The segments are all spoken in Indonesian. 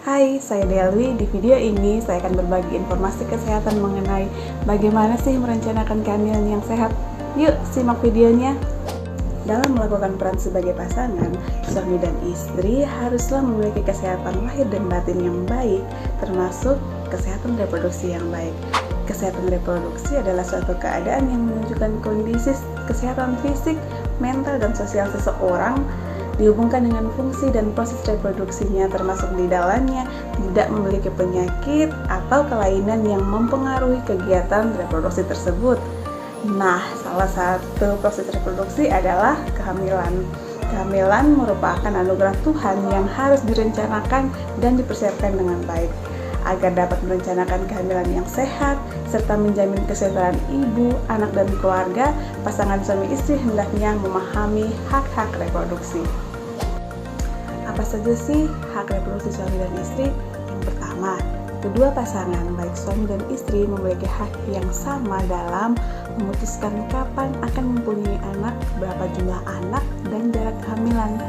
Hai, saya Delwi. Di video ini saya akan berbagi informasi kesehatan mengenai bagaimana sih merencanakan kehamilan yang sehat. Yuk, simak videonya. Dalam melakukan peran sebagai pasangan, suami dan istri haruslah memiliki kesehatan lahir dan batin yang baik, termasuk kesehatan reproduksi yang baik. Kesehatan reproduksi adalah suatu keadaan yang menunjukkan kondisi kesehatan fisik, mental, dan sosial seseorang dihubungkan dengan fungsi dan proses reproduksinya, termasuk di dalamnya tidak memiliki penyakit atau kelainan yang mempengaruhi kegiatan reproduksi tersebut. Nah, salah satu proses reproduksi adalah kehamilan. Kehamilan merupakan anugerah Tuhan yang harus direncanakan dan dipersiapkan dengan baik. Agar dapat merencanakan kehamilan yang sehat, serta menjamin kesejahteraan ibu, anak, dan keluarga, pasangan suami istri hendaknya memahami hak-hak reproduksi. Apa saja sih hak reproduksi suami dan istri? Yang pertama, kedua pasangan, baik suami dan istri, memiliki hak yang sama dalam memutuskan kapan akan mempunyai anak, berapa jumlah anak, dan jarak kehamilan.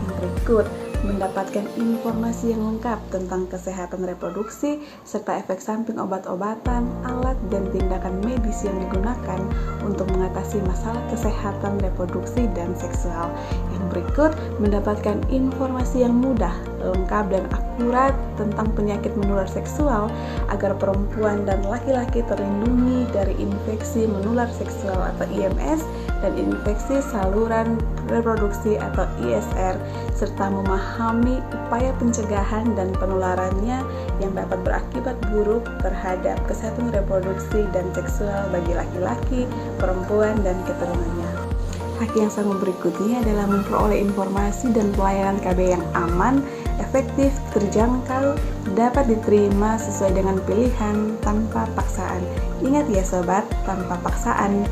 Yang berikut, mendapatkan informasi yang lengkap tentang kesehatan reproduksi serta efek samping obat-obatan, alat, dan tindakan medis yang digunakan untuk mengatasi masalah kesehatan reproduksi dan seksual. Yang berikut, mendapatkan informasi yang mudah, lengkap, dan akurat tentang penyakit menular seksual agar perempuan dan laki-laki terlindungi dari infeksi menular seksual atau IMS dan infeksi saluran reproduksi atau ISR, serta memahami upaya pencegahan dan penularannya yang dapat berakibat buruk terhadap kesehatan reproduksi dan seksual bagi laki-laki, perempuan, dan keturunannya. Hak yang sama berikutnya adalah memperoleh informasi dan pelayanan KB yang aman, efektif, terjangkau, dapat diterima sesuai dengan pilihan tanpa paksaan. Ingat ya sobat, tanpa paksaan.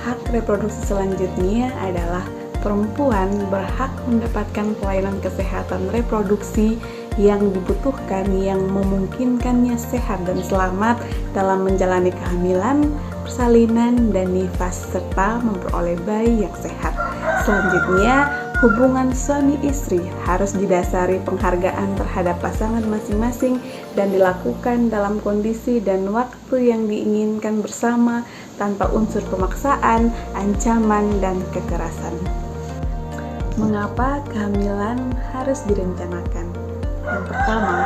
Hak reproduksi selanjutnya adalah perempuan berhak mendapatkan pelayanan kesehatan reproduksi yang dibutuhkan yang memungkinkannya sehat dan selamat dalam menjalani kehamilan, persalinan, dan nifas, serta memperoleh bayi yang sehat. Selanjutnya, hubungan suami istri harus didasari penghargaan terhadap pasangan masing-masing dan dilakukan dalam kondisi dan waktu yang diinginkan bersama tanpa unsur pemaksaan, ancaman, dan kekerasan. Mengapa kehamilan harus direncanakan? Yang pertama,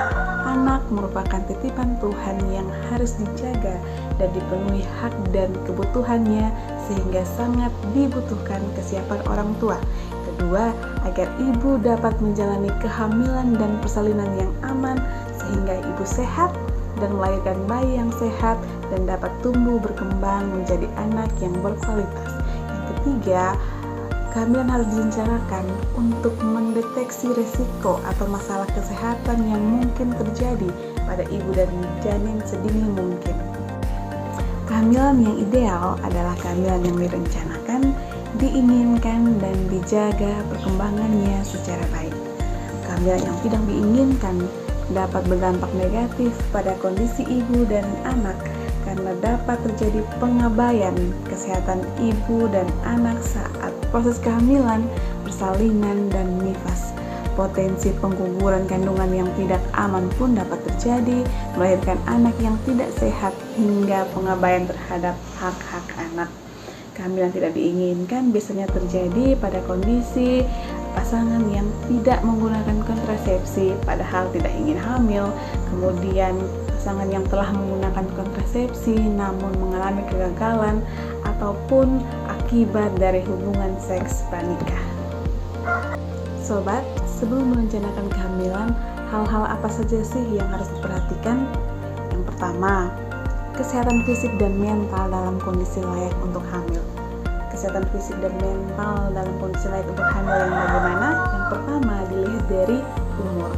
anak merupakan titipan Tuhan yang harus dijaga dan dipenuhi hak dan kebutuhannya sehingga sangat dibutuhkan kesiapan orang tua. Kedua, agar ibu dapat menjalani kehamilan dan persalinan yang aman sehingga ibu sehat dan melahirkan bayi yang sehat dan dapat tumbuh berkembang menjadi anak yang berkualitas. Yang ketiga, kehamilan harus direncanakan untuk mendeteksi risiko atau masalah kesehatan yang mungkin terjadi pada ibu dan janin sedini mungkin. Kehamilan yang ideal adalah kehamilan yang direncanakan, diinginkan, dan dijaga perkembangannya secara baik. Kehamilan yang tidak diinginkan dapat berdampak negatif pada kondisi ibu dan anak karena dapat terjadi pengabaian kesehatan ibu dan anak saat proses kehamilan, persalinan, dan nifas. Potensi pengguguran kandungan yang tidak aman pun dapat terjadi, melahirkan anak yang tidak sehat hingga pengabaian terhadap hak-hak anak. Kehamilan tidak diinginkan biasanya terjadi pada kondisi pasangan yang tidak menggunakan kontrasepsi padahal tidak ingin hamil, kemudian pasangan yang telah menggunakan kontrasepsi namun mengalami kegagalan, ataupun akibat dari hubungan seks pranikah. Sobat, sebelum merencanakan kehamilan, hal-hal apa saja sih yang harus diperhatikan? Yang pertama, kesehatan fisik dan mental dalam kondisi layak untuk hamil. Kesehatan fisik dan mental dalam kondisi layak untuk hamil yang bagaimana? Yang pertama, dilihat dari umur.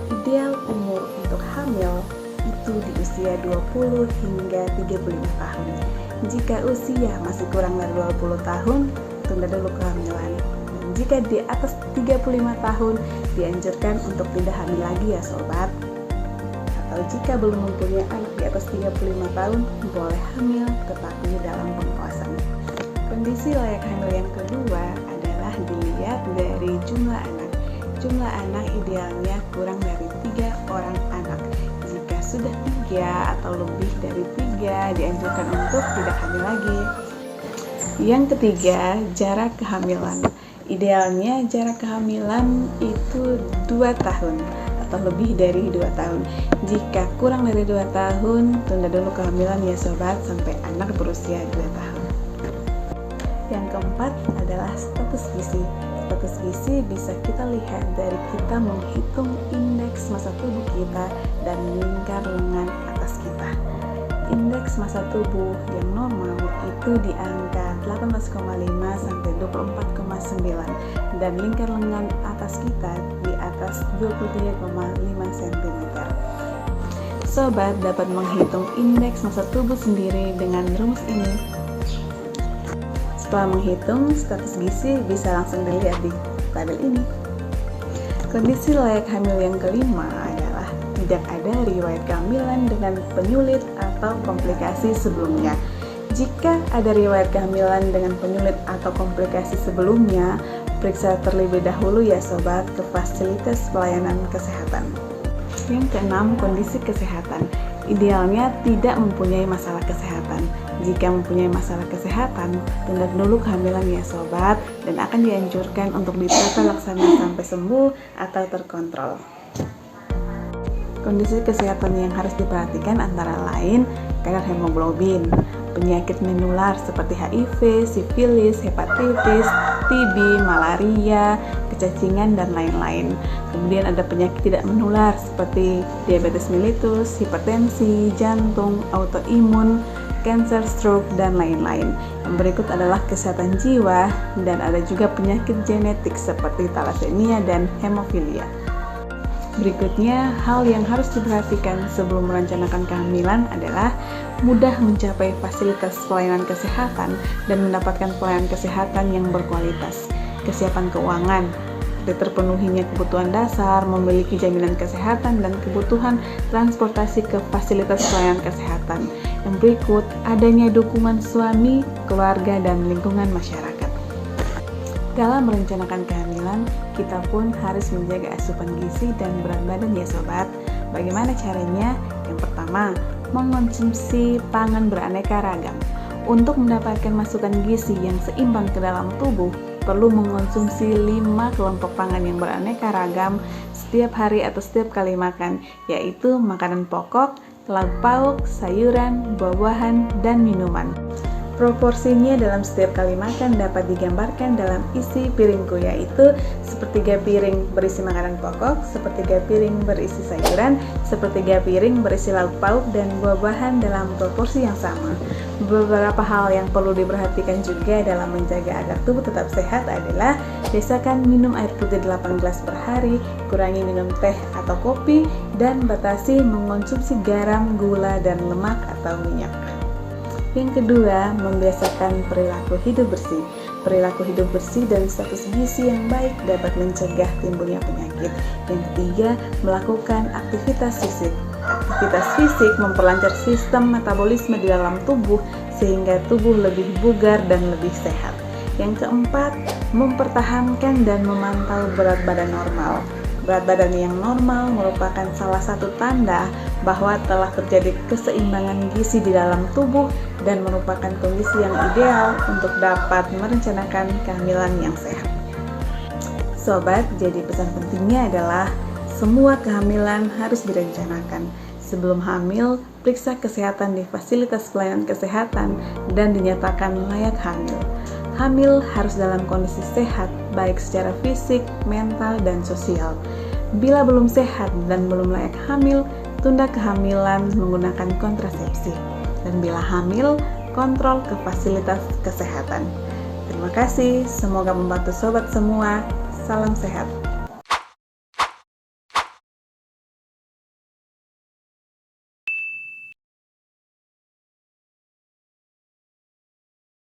Ideal umur untuk hamil itu di usia 20 hingga 35 tahun. Jika usia masih kurang dari 20 tahun, tunda dulu kehamilan. Dan jika di atas 35 tahun, dianjurkan untuk tidak hamil lagi ya sobat. Atau jika belum mempunyai anak di atas 35 tahun, boleh hamil tetapi dalam pengawasan. Kondisi layak hamil yang kedua adalah dilihat dari jumlah anak. Jumlah anak idealnya kurang dari 3 orang sudah 3 atau lebih dari 3 dianjurkan untuk tidak hamil lagi. Yang ketiga, jarak kehamilan. Idealnya jarak kehamilan itu 2 tahun atau lebih dari 2 tahun. Jika kurang dari 2 tahun, tunda dulu kehamilan ya sobat sampai anak berusia 2 tahun. Yang keempat adalah status gizi. Status gizi bisa kita lihat dari kita menghitung indeks massa tubuh kita dan lingkar lengan atas kita. Indeks massa tubuh yang normal itu di angka 18,5 sampai 24,9 dan lingkar lengan atas kita di atas 23,5 cm. Sobat dapat menghitung indeks massa tubuh sendiri dengan rumus ini. Setelah menghitung status gizi bisa langsung dilihat di tabel ini. Kondisi layak hamil yang kelima adalah tidak ada riwayat kehamilan dengan penyulit atau komplikasi sebelumnya. Jika ada riwayat kehamilan dengan penyulit atau komplikasi sebelumnya, periksa terlebih dahulu ya sobat ke fasilitas pelayanan kesehatan. Yang keenam, kondisi kesehatan. Idealnya tidak mempunyai masalah kesehatan. Jika mempunyai masalah kesehatan, tunda dulu kehamilan ya sobat dan akan dianjurkan untuk ditata laksana sampai sembuh atau terkontrol. Kondisi kesehatan yang harus diperhatikan antara lain kadar hemoglobin, penyakit menular seperti HIV, sifilis, hepatitis, TB, malaria, kecacingan, dan lain-lain. Kemudian ada penyakit tidak menular seperti diabetes mellitus, hipertensi, jantung, autoimun, kanker, stroke, dan lain-lain. Yang berikut adalah kesehatan jiwa dan ada juga penyakit genetik seperti thalassemia dan hemofilia. Berikutnya, hal yang harus diperhatikan sebelum merencanakan kehamilan adalah mudah mencapai fasilitas pelayanan kesehatan dan mendapatkan pelayanan kesehatan yang berkualitas. Kesiapan keuangan, terpenuhinya kebutuhan dasar, memiliki jaminan kesehatan dan kebutuhan transportasi ke fasilitas pelayanan kesehatan. Yang berikut, adanya dukungan suami, keluarga, dan lingkungan masyarakat. Dalam merencanakan kehamilan, kita pun harus menjaga asupan gizi dan berat badan ya sobat. Bagaimana caranya? Yang pertama, mengonsumsi pangan beraneka ragam. Untuk mendapatkan masukan gizi yang seimbang ke dalam tubuh, perlu mengonsumsi 5 kelompok pangan yang beraneka ragam setiap hari atau setiap kali makan, yaitu makanan pokok, lauk pauk, sayuran, buah-buahan, dan minuman. Proporsinya dalam setiap kali makan dapat digambarkan dalam isi piringku, yaitu sepertiga piring berisi makanan pokok, sepertiga piring berisi sayuran, sepertiga piring berisi lauk pauk dan buah-buahan dalam proporsi yang sama. Beberapa hal yang perlu diperhatikan juga dalam menjaga agar tubuh tetap sehat adalah biasakan minum air putih 8 gelas per hari, kurangi minum teh atau kopi, dan batasi mengonsumsi garam, gula, dan lemak atau minyak. Yang kedua, membiasakan perilaku hidup bersih. Perilaku hidup bersih dan status gizi yang baik dapat mencegah timbulnya penyakit. Yang ketiga, melakukan aktivitas fisik. Aktivitas fisik memperlancar sistem metabolisme di dalam tubuh sehingga tubuh lebih bugar dan lebih sehat. Yang keempat, mempertahankan dan memantau berat badan normal. Berat badan yang normal merupakan salah satu tanda bahwa telah terjadi keseimbangan gizi di dalam tubuh dan merupakan kondisi yang ideal untuk dapat merencanakan kehamilan yang sehat. Sobat, jadi pesan pentingnya adalah semua kehamilan harus direncanakan. Sebelum hamil, periksa kesehatan di fasilitas pelayanan kesehatan dan dinyatakan layak hamil. Hamil harus dalam kondisi sehat, baik secara fisik, mental, dan sosial. Bila belum sehat dan belum layak hamil, tunda kehamilan menggunakan kontrasepsi. Dan bila hamil, kontrol ke fasilitas kesehatan. Terima kasih, semoga membantu sobat semua. Salam sehat.